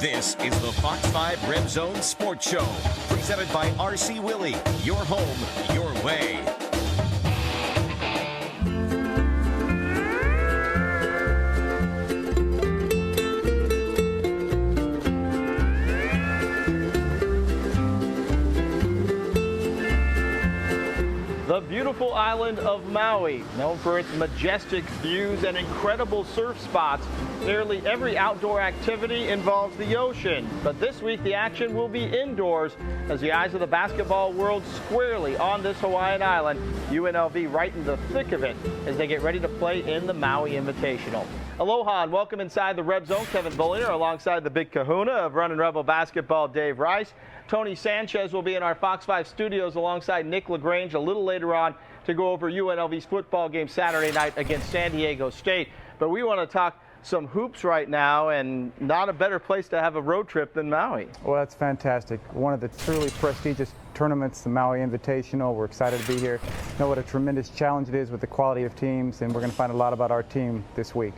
This is the Fox 5 Red Zone Sports Show, presented by RC Willey. Your home, your way. The beautiful island of Maui, known for its majestic views and incredible surf spots. Nearly every outdoor activity involves the ocean, but this week the action will be indoors as the eyes of the basketball world squarely on this Hawaiian island. UNLV right in the thick of it as they get ready to play in the Maui Invitational. Aloha and welcome inside the Red Zone. Kevin Bullinger alongside the big kahuna of Runnin' Rebel basketball, Dave Rice. Tony Sanchez will be in our Fox 5 studios alongside Nick LaGrange a little later on to go over UNLV's football game Saturday night against San Diego State. But we want to talk some hoops right now, and not a better place to have a road trip than Maui. Well, that's fantastic. One of the truly prestigious tournaments, the Maui Invitational. We're excited to be here. Know what a tremendous challenge it is with the quality of teams, and we're going to find a lot about our team this week.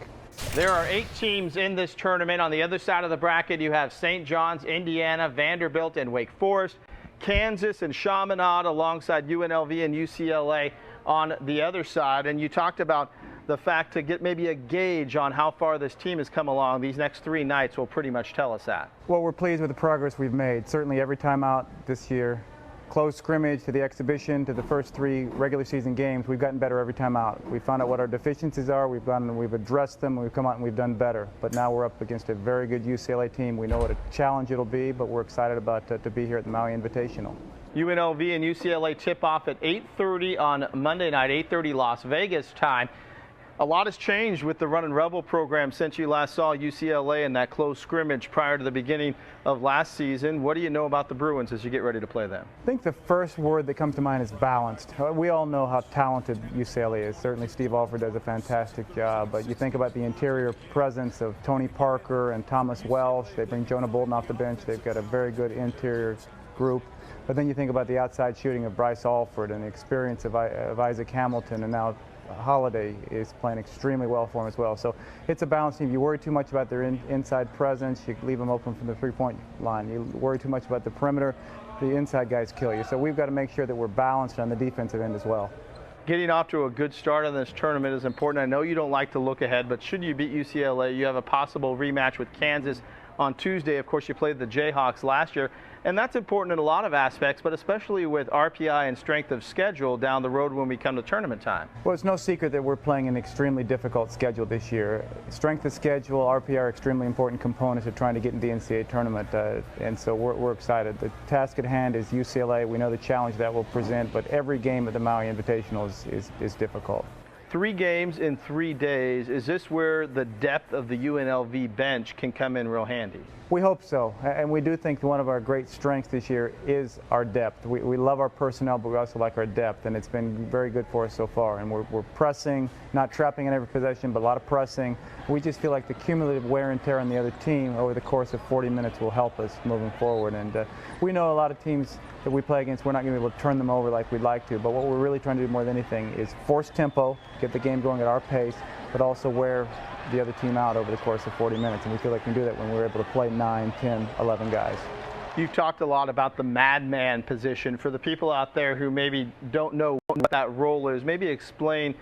There are 8 teams in this tournament. On the other side of the bracket, you have St. John's, Indiana, Vanderbilt, and Wake Forest. Kansas and Chaminade alongside UNLV and UCLA on the other side. And you talked about the fact to get maybe a gauge on how far this team has come along. These next 3 nights will pretty much tell us that. Well, we're pleased with the progress we've made. Certainly every time out this year, close scrimmage to the exhibition to the first 3 regular season games, we've gotten better every time out. We found out what our deficiencies are, we've addressed them, we've come out and we've done better. But now we're up against a very good UCLA team. We know what a challenge it'll be, but we're excited about to be here at the Maui Invitational. UNLV and UCLA tip off at 8:30 on Monday night, 8:30 Las Vegas time. A lot has changed with the Runnin' Rebel program since you last saw UCLA in that close scrimmage prior to the beginning of last season. What do you know about the Bruins as you get ready to play them? I think the first word that comes to mind is balanced. We all know how talented UCLA is. Certainly Steve Alford does a fantastic job, but you think about the interior presence of Tony Parker and Thomas Welsh. They bring Jonah Bolden off the bench. They've got a very good interior group. But then you think about the outside shooting of Bryce Alford and the experience of Isaac Hamilton, and now Holiday is playing extremely well for him as well. So it's a balanced team. You worry too much about their inside presence, you leave them open from the three-point line. You worry too much about the perimeter, the inside guys kill you. So we've got to make sure that we're balanced on the defensive end as well. Getting off to a good start on this tournament is important. I know you don't like to look ahead, but should you beat UCLA, you have a possible rematch with Kansas on Tuesday. Of course, you played the Jayhawks last year, and that's important in a lot of aspects, but especially with RPI and strength of schedule down the road when we come to tournament time. Well, it's no secret that we're playing an extremely difficult schedule this year. Strength of schedule, RPI are extremely important components of trying to get into the NCAA tournament, and so we're excited. The task at hand is UCLA. We know the challenge that will present, but every game at the Maui Invitational is difficult. 3 games in 3 days. Is this where the depth of the UNLV bench can come in real handy? We hope so, and we do think one of our great strengths this year is our depth. We love our personnel, but we also like our depth, and it's been very good for us so far. And we're pressing, not trapping in every possession, but a lot of pressing. We just feel like the cumulative wear and tear on the other team over the course of 40 minutes will help us moving forward. And we know a lot of teams that we play against, we're not going to be able to turn them over like we'd like to, but what we're really trying to do more than anything is force tempo, get the game going at our pace, but also wear the other team out over the course of 40 minutes, and we feel like we can do that when we're able to play 9, 10, 11 guys. You've talked a lot about the madman position. For the people out there who maybe don't know what that role is, maybe explain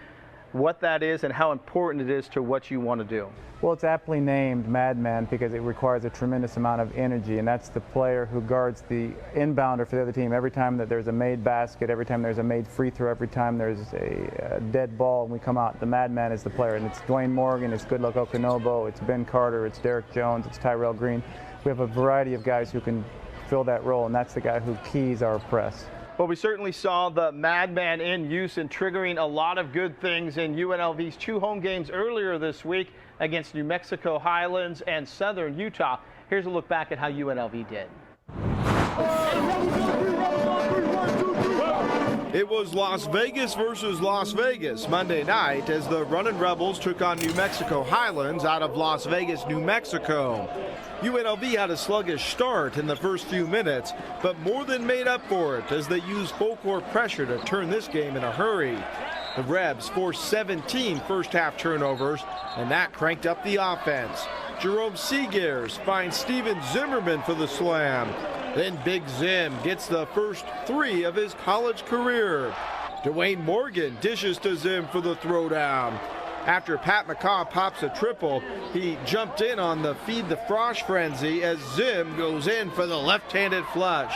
what that is and how important it is to what you want to do. Well, it's aptly named Madman because it requires a tremendous amount of energy, and that's the player who guards the inbounder for the other team. Every time that there's a made basket, every time there's a made free throw, every time there's a dead ball and we come out, the Madman is the player. And it's Dwayne Morgan, it's Goodluck Okinobo, it's Ben Carter, it's Derek Jones, it's Tyrell Green. We have a variety of guys who can fill that role, and that's the guy who keys our press. Well, we certainly saw the Madman in use and triggering a lot of good things in UNLV's 2 home games earlier this week against New Mexico Highlands and Southern Utah. Here's a look back at how UNLV did. It was Las Vegas versus Las Vegas Monday night as the Runnin' Rebels took on New Mexico Highlands out of Las Vegas, New Mexico. UNLV had a sluggish start in the first few minutes, but more than made up for it as they used full court pressure to turn this game in a hurry. The Rebs forced 17 first-half turnovers, and that cranked up the offense. Jerome Seegers finds Steven Zimmerman for the slam. Then Big Zim gets the first 3 of his college career. Dwayne Morgan dishes to Zim for the throwdown. After Pat McCaw pops a triple, he jumped in on the Feed the Frosh frenzy as Zim goes in for the left-handed flush.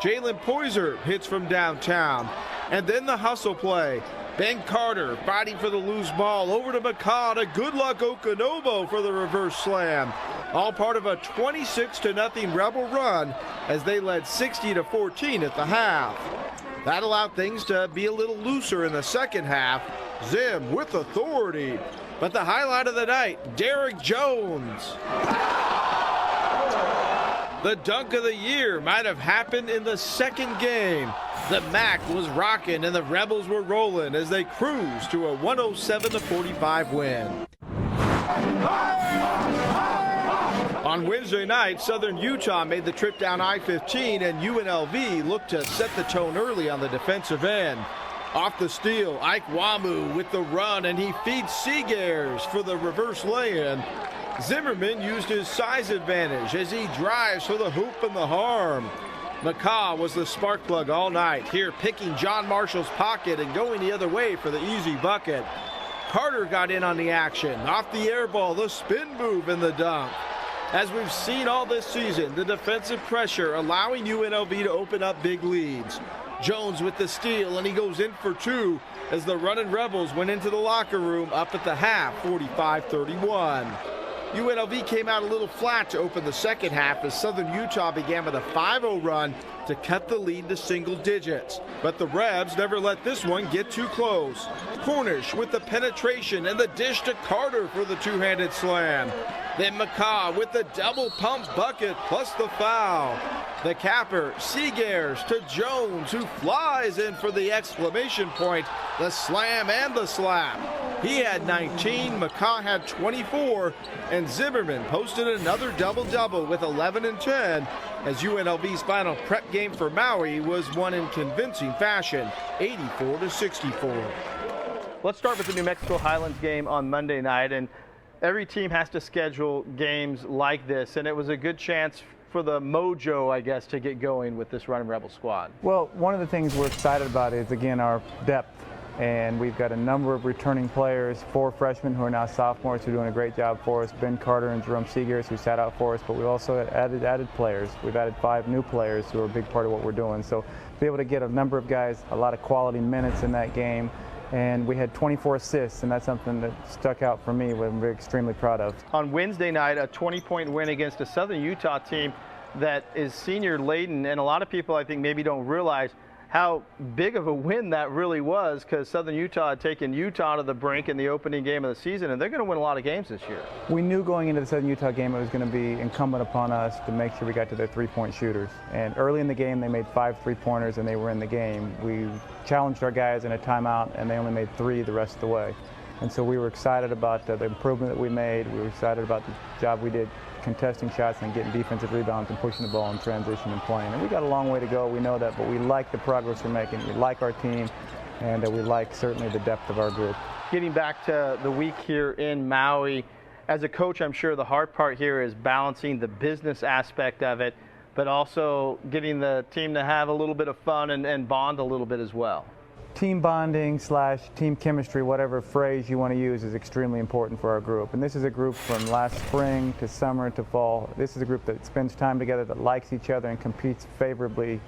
Jalen Poyser hits from downtown. And then the hustle play. Ben Carter fighting for the loose ball over to McCaw to Good Luck Okanobo for the reverse slam. All part of a 26-0 Rebel run as they led 60-14 at the half. That allowed things to be a little looser in the second half. Zim with authority. But the highlight of the night, Derek Jones. The dunk of the year might have happened in the second game. The MAC was rocking and the Rebels were rolling as they cruised to a 107-45 win. On Wednesday night, Southern Utah made the trip down I-15 and UNLV looked to set the tone early on the defensive end. Off the steal, Ike Wamu with the run and he feeds Seegers for the reverse lay-in. Zimmerman used his size advantage as he drives for the hoop and the harm. McCaw was the spark plug all night, here picking John Marshall's pocket and going the other way for the easy bucket. Carter got in on the action, off the air ball, the spin move and the dunk. As we've seen all this season, the defensive pressure allowing UNLV to open up big leads. Jones with the steal and he goes in for 2 as the running Rebels went into the locker room up at the half, 45-31. UNLV came out a little flat to open the second half as Southern Utah began with a 5-0 run to cut the lead to single digits. But the Rebs never let this one get too close. Cornish with the penetration and the dish to Carter for the two-handed slam. Then McCaw with the double pump bucket plus the foul. The capper, Seegers to Jones, who flies in for the exclamation point, the slam and the slap. He had 19, McCaw had 24, and Zimmerman posted another double-double with 11 and 10 as UNLV's final prep game for Maui was won in convincing fashion, 84-64. Let's start with the New Mexico Highlands game on Monday night, and every team has to schedule games like this, and it was a good chance for the mojo, I guess, to get going with this Running Rebel squad. Well, one of the things we're excited about is, again, our depth. And we've got a number of returning players, 4 freshmen who are now sophomores who are doing a great job for us, Ben Carter and Jerome Seegers who sat out for us, but we also added players. We've added 5 new players who are a big part of what we're doing. So to be able to get a number of guys, a lot of quality minutes in that game, and we had 24 assists, and that's something that stuck out for me, what I'm extremely proud of. On Wednesday night, a 20-point win against a Southern Utah team that is senior laden, and a lot of people I think maybe don't realize how big of a win that really was, because Southern Utah had taken Utah to the brink in the opening game of the season, and they're going to win a lot of games this year. We knew going into the Southern Utah game it was going to be incumbent upon us to make sure we got to their 3-point shooters. And early in the game, they made 5 3-pointers, and they were in the game. We challenged our guys in a timeout, and they only made 3 the rest of the way. And so we were excited about the improvement that we made. We were excited about the job we did contesting shots and getting defensive rebounds and pushing the ball in transition and playing. And we got a long way to go, we know that, but we like the progress we're making. We like our team, and we like certainly the depth of our group. Getting back to the week here in Maui, as a coach, I'm sure the hard part here is balancing the business aspect of it, but also getting the team to have a little bit of fun and bond a little bit as well. Team bonding / team chemistry, whatever phrase you want to use, is extremely important for our group. And this is a group from last spring to summer to fall. This is a group that spends time together, that likes each other and competes favorably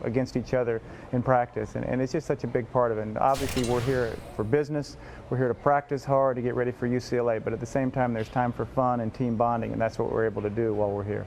against each other in practice. And it's just such a big part of it. And obviously we're here for business. We're here to practice hard to get ready for UCLA. But at the same time, there's time for fun and team bonding, and that's what we're able to do while we're here.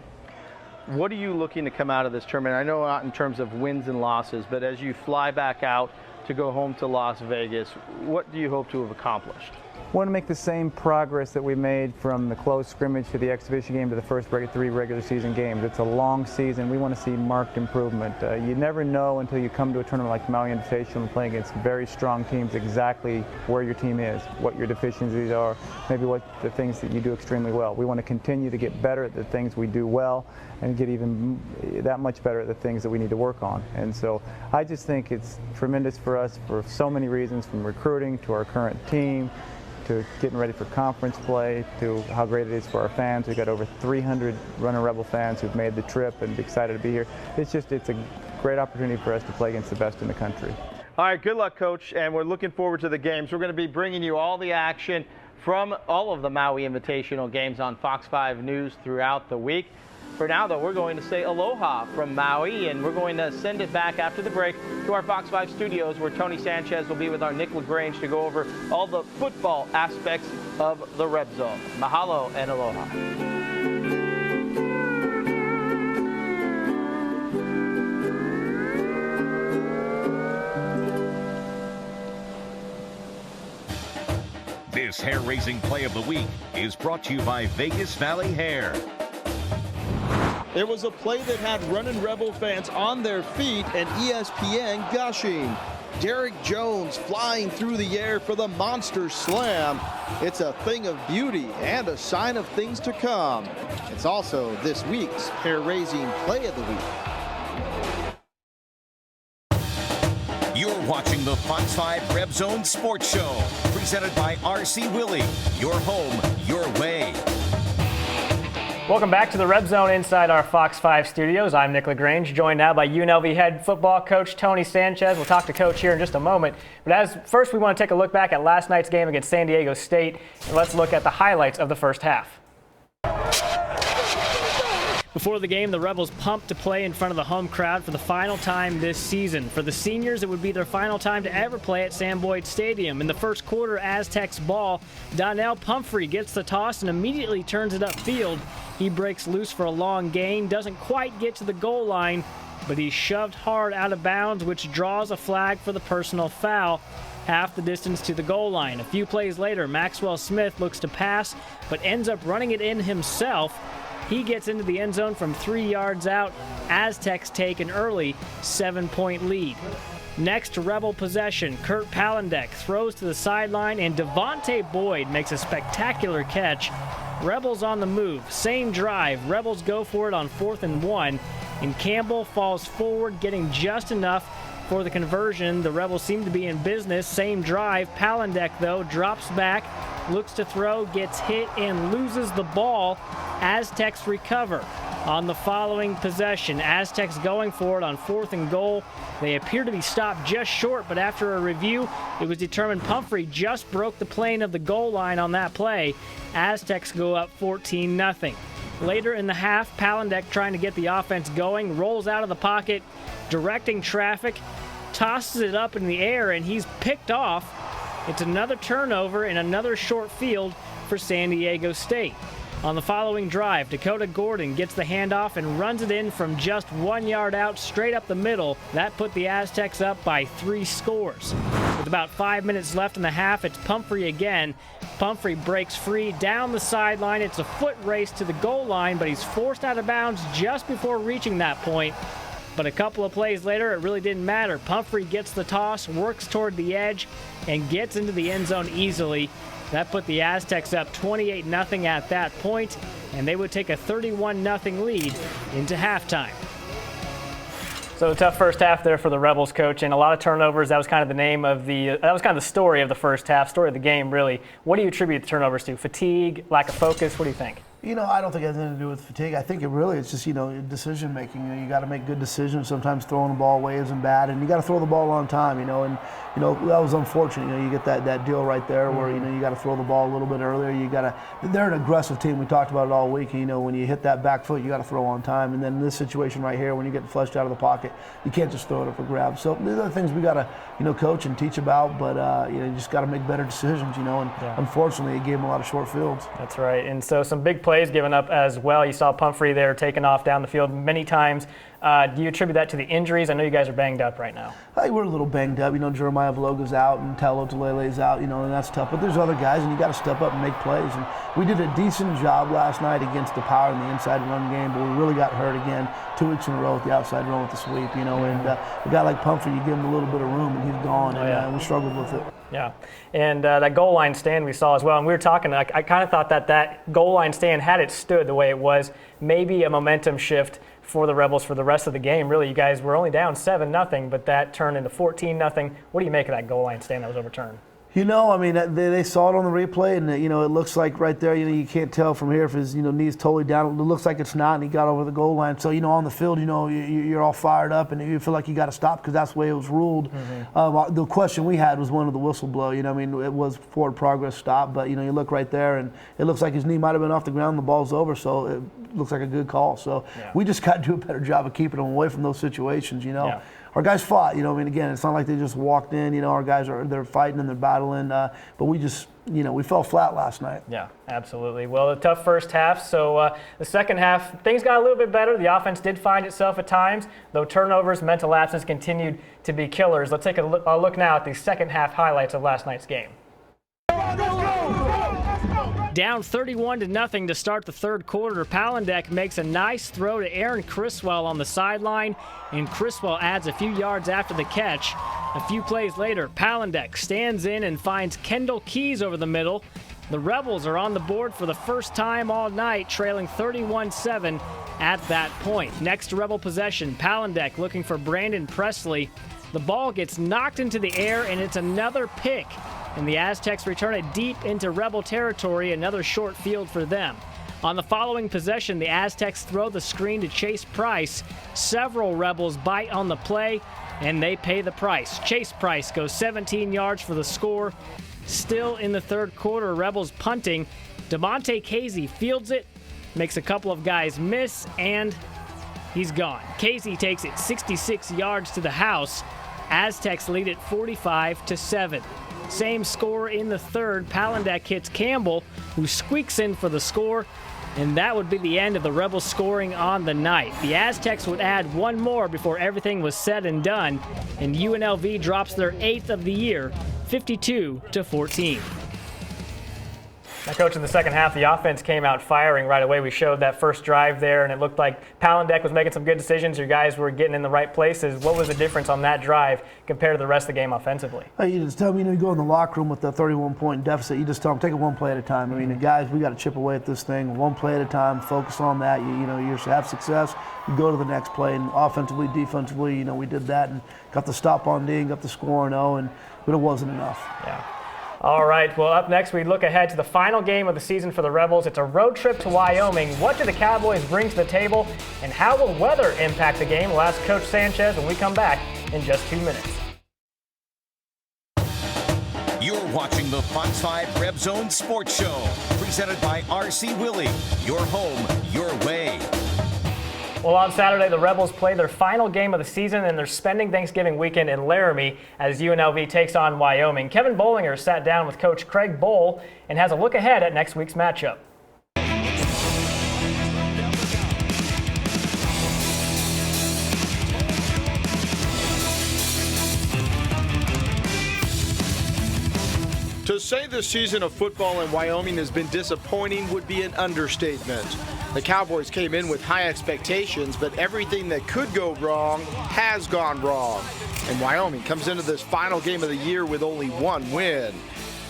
What are you looking to come out of this tournament? I know not in terms of wins and losses, but as you fly back out to go home to Las Vegas, what do you hope to have accomplished? We want to make the same progress that we made from the close scrimmage to the exhibition game to the first 3 regular season games. It's a long season. We want to see marked improvement. You never know until you come to a tournament like the Maui Invitational and playing against very strong teams exactly where your team is, what your deficiencies are, maybe what the things that you do extremely well. We want to continue to get better at the things we do well and get even that much better at the things that we need to work on. And so I just think it's tremendous for us for so many reasons, from recruiting to our current team, to getting ready for conference play to how great it is for our fans. We've got over 300 Runnin' Rebel fans who've made the trip and excited to be here. It's a great opportunity for us to play against the best in the country. All right, good luck, Coach, and we're looking forward to the games. We're going to be bringing you all the action from all of the Maui Invitational games on Fox 5 News throughout the week. For now, though, we're going to say aloha from Maui, and we're going to send it back after the break to our Fox 5 studios, where Tony Sanchez will be with our Nick LaGrange to go over all the football aspects of the Red Zone. Mahalo and aloha. This hair-raising play of the week is brought to you by Vegas Valley Hair. It was a play that had Runnin' Rebel fans on their feet and ESPN gushing. Derek Jones flying through the air for the monster slam. It's a thing of beauty and a sign of things to come. It's also this week's hair-raising play of the week. You're watching the Fox 5 Red Zone Sports Show, presented by RC Willey. Your home, your way. Welcome back to the Red Zone inside our Fox 5 studios. I'm Nick LaGrange, joined now by UNLV head football coach Tony Sanchez. We'll talk to Coach here in just a moment. But first, we want to take a look back at last night's game against San Diego State, and let's look at the highlights of the first half. Before the game, the Rebels pumped to play in front of the home crowd for the final time this season. For the seniors, it would be their final time to ever play at Sam Boyd Stadium. In the first quarter, Aztecs ball, Donnell Pumphrey gets the toss and immediately turns it upfield. He breaks loose for a long gain, doesn't quite get to the goal line, but he's shoved hard out of bounds, which draws a flag for the personal foul. Half the distance to the goal line. A few plays later, Maxwell Smith looks to pass, but ends up running it in himself. He gets into the end zone from 3 yards out. Aztecs take an early 7-point lead. Next, Rebel possession. Kurt Palandek throws to the sideline, and Devontae Boyd makes a spectacular catch. Rebels on the move. Same drive. Rebels go for it on 4th and 1, and Campbell falls forward, getting just enough for the conversion. The Rebels seem to be in business. Same drive. Palandek, though, drops back, looks to throw, gets hit, and loses the ball. Aztecs recover. On the following possession, Aztecs going for it on 4th and goal. They appear to be stopped just short, but after a review, it was determined Pumphrey just broke the plane of the goal line on that play. Aztecs go up 14-0. Later in the half, Palandek, trying to get the offense going, rolls out of the pocket, directing traffic, tosses it up in the air, and he's picked off. It's another turnover and another short field for San Diego State. On the following drive, Dakota Gordon gets the handoff and runs it in from just 1 yard out straight up the middle. That put the Aztecs up by 3 scores. With about 5 minutes left in the half, it's Pumphrey again. Pumphrey breaks free down the sideline. It's a foot race to the goal line, but he's forced out of bounds just before reaching that point. But a couple of plays later, it really didn't matter. Pumphrey gets the toss, works toward the edge, and gets into the end zone easily. That put the Aztecs up 28-0 at that point, and they would take a 31-0 lead into halftime. So a tough first half there for the Rebels, Coach, and a lot of turnovers. That was kind of the name of that was kind of the story of the first half, story of the game, really. What do you attribute the turnovers to? Fatigue, lack of focus? What do you think? I don't think it has anything to do with fatigue. I think it's just, decision making. You got to make good decisions. Sometimes throwing the ball away isn't bad, and you got to throw the ball on time, and that was unfortunate. You get that deal right there where, you got to throw the ball a little bit earlier. They're an aggressive team. We talked about it all week. When you hit that back foot, you got to throw on time. And then in this situation right here, when you get flushed out of the pocket, you can't just throw it up for grabs. So these are the things we got to, coach and teach about, but, you just got to make better decisions, and unfortunately it gave them a lot of short fields. That's right. And so some big plays given up as well. You saw Pumphrey there taking off down the field many times. Do you attribute that to the injuries? I know you guys are banged up right now. We're a little banged up. Jeremiah Vloga's out and Telo Tulele's out, and that's tough. But there's other guys, and you got to step up and make plays. And we did a decent job last night against the power in the inside run game, but we really got hurt again 2 weeks in a row with the outside run with the sweep, and a guy like Pumphrey, you give him a little bit of room, and he's gone, and we struggled with it. Yeah, and that goal line stand we saw as well, and we were talking, I kind of thought that goal line stand, had it stood the way it was, maybe a momentum shift for the Rebels for the rest of the game. Really, you guys were only down 7-0, but that turned into 14-0. What do you make of that goal line stand that was overturned? You know, I mean, they saw it on the replay, and you know, it looks like right there, you know, you can't tell from here if his knee's totally down. It looks like it's not, and he got over the goal line. So, you know, on the field, you know, you're all fired up, and you feel like you got to stop because that's the way it was ruled. The question we had was when did the whistle blow? You know, I mean, it was forward progress stop, but you know, you look right there, and it looks like his knee might have been off the ground. The ball's over, so it looks like a good call. So we just got to do a better job of keeping them away from those situations. You know. Yeah. Our guys fought, you know, I mean, again, it's not like they just walked in, you know, our guys they're fighting and they're battling, but we just, you know, we fell flat last night. Yeah, absolutely. Well, a tough first half, so the second half, things got a little bit better. The offense did find itself at times, though turnovers, mental lapses continued to be killers. Let's take a look now at the second half highlights of last night's game. Down 31-0 to start the third quarter, Palandek makes a nice throw to Aaron Criswell on the sideline, and Criswell adds a few yards after the catch. A few plays later, Palandek stands in and finds Kendall Keys over the middle. The Rebels are on the board for the first time all night, trailing 31-7 at that point. Next Rebel possession, Palandek looking for Brandon Presley. The ball gets knocked into the air, and it's another pick. And the Aztecs return it deep into Rebel territory, another short field for them. On the following possession, the Aztecs throw the screen to Chase Price. Several Rebels bite on the play, and they pay the price. Chase Price goes 17 yards for the score. Still in the third quarter, Rebels punting. DeMonte Casey fields it, makes a couple of guys miss, and he's gone. Casey takes it 66 yards to the house. Aztecs lead it 45-7. Same score in the third. Palandek hits Campbell, who squeaks in for the score, and that would be the end of the Rebels scoring on the night. The Aztecs would add one more before everything was said and done, and UNLV drops their 8th of the year, 52-14. Now, Coach, in the second half, the offense came out firing right away. We showed that first drive there, and it looked like Palandek was making some good decisions. Your guys were getting in the right places. What was the difference on that drive compared to the rest of the game offensively? You just tell them, you know, you go in the locker room with the 31-point deficit. You just tell them, take it one play at a time. I mean, guys, we got to chip away at this thing one play at a time. Focus on that. You know, you have success. You go to the next play, and offensively, defensively, you know, we did that and got the stop on D and got the score but it wasn't enough. Yeah. All right, well, up next, we look ahead to the final game of the season for the Rebels. It's a road trip to Wyoming. What do the Cowboys bring to the table, and how will weather impact the game? We'll ask Coach Sanchez when we come back in just 2 minutes. You're watching the Fox 5 Reb Zone Sports Show, presented by RC Willey. Your home, your way. Well, on Saturday, the Rebels play their final game of the season, and they're spending Thanksgiving weekend in Laramie as UNLV takes on Wyoming. Kevin Bollinger sat down with Coach Craig Bohl and has a look ahead at next week's matchup. To say the season of football in Wyoming has been disappointing would be an understatement. The Cowboys came in with high expectations, but everything that could go wrong has gone wrong. And Wyoming comes into this final game of the year with only one win.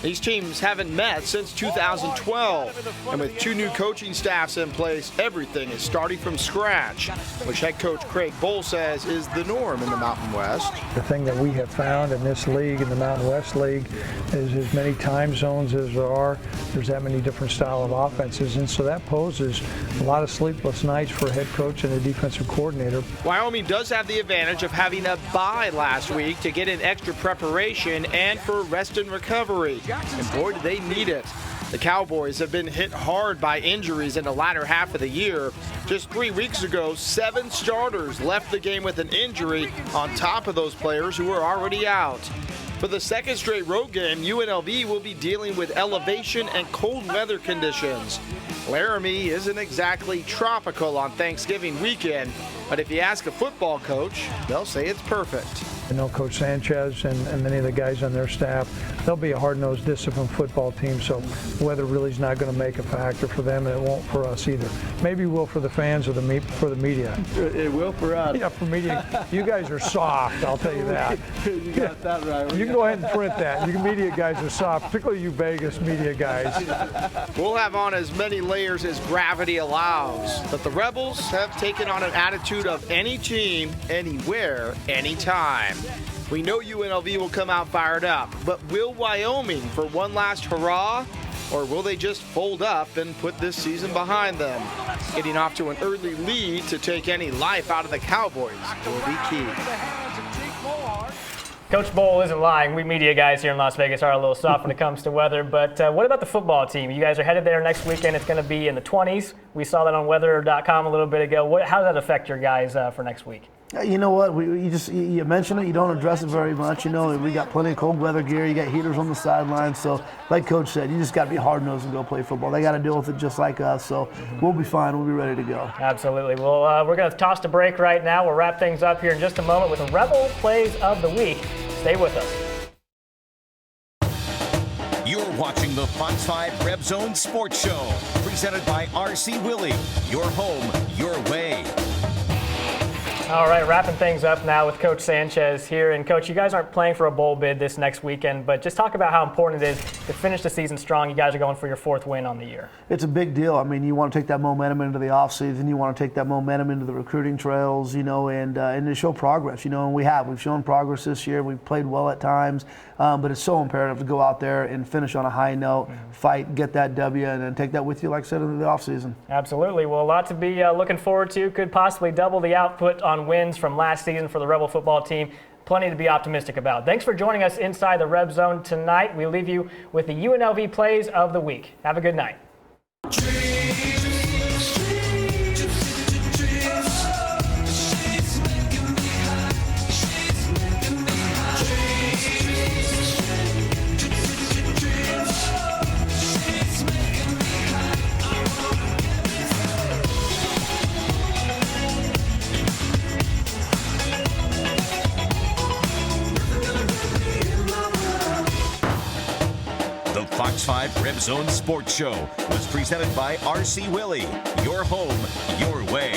These teams haven't met since 2012, and with 2 new coaching staffs in place, everything is starting from scratch, which head coach Craig Bohl says is the norm in the Mountain West. The thing that we have found in this league, in the Mountain West League, is as many time zones as there are, there's that many different style of offenses, and so that poses a lot of sleepless nights for a head coach and a defensive coordinator. Wyoming does have the advantage of having a bye last week to get in extra preparation and for rest and recovery. And boy, do they need it. The Cowboys have been hit hard by injuries in the latter half of the year. Just 3 weeks ago, 7 starters left the game with an injury on top of those players who were already out. For the second straight road game, UNLV will be dealing with elevation and cold weather conditions. Laramie isn't exactly tropical on Thanksgiving weekend, but if you ask a football coach, they'll say it's perfect. I know Coach Sanchez and many of the guys on their staff, they'll be a hard-nosed, disciplined football team, so weather really is not going to make a factor for them, and it won't for us either. Maybe it will for the fans or for the media. It will for us. Yeah, for media. You guys are soft, I'll tell you that. You got that right. You can go ahead and print that. You media guys are soft, particularly you Vegas media guys. We'll have on as many layers as gravity allows, but the Rebels have taken on an attitude of any team, anywhere, anytime. We know UNLV will come out fired up, but will Wyoming for one last hurrah? Or will they just fold up and put this season behind them? Getting off to an early lead to take any life out of the Cowboys will be key. Coach Bowl isn't lying. We media guys here in Las Vegas are a little soft when it comes to weather. But what about the football team? You guys are headed there next weekend. It's going to be in the 20s. We saw that on weather.com a little bit ago. How does that affect your guys for next week? You know what? You mention it. You don't address it very much. You know, we got plenty of cold weather gear. You got heaters on the sidelines. So, like Coach said, you just got to be hard-nosed and go play football. They got to deal with it just like us. So, we'll be fine. We'll be ready to go. Absolutely. Well, we're going to toss the break right now. We'll wrap things up here in just a moment with the Rebel Plays of the Week. Stay with us. You're watching the Fox 5 Reb Zone Sports Show, presented by RC Willey. Your home, your way. All right, wrapping things up now with Coach Sanchez here. And, Coach, you guys aren't playing for a bowl bid this next weekend, but just talk about how important it is to finish the season strong. You guys are going for your 4th win on the year. It's a big deal. I mean, you want to take that momentum into the offseason. You want to take that momentum into the recruiting trails, you know, and to show progress, you know, and we have. We've shown progress this year. We've played well at times, but it's so imperative to go out there and finish on a high note, fight, get that W, and then take that with you, like I said, into the offseason. Absolutely. Well, a lot to be looking forward to. Could possibly double the output on wins from last season for the Rebel football team. Plenty to be optimistic about. Thanks for joining us inside the Reb Zone tonight. We leave you with the UNLV Plays of the Week. Have a good night. Fox 5 Reb Zone Sports Show was presented by RC Willey. Your home, your way.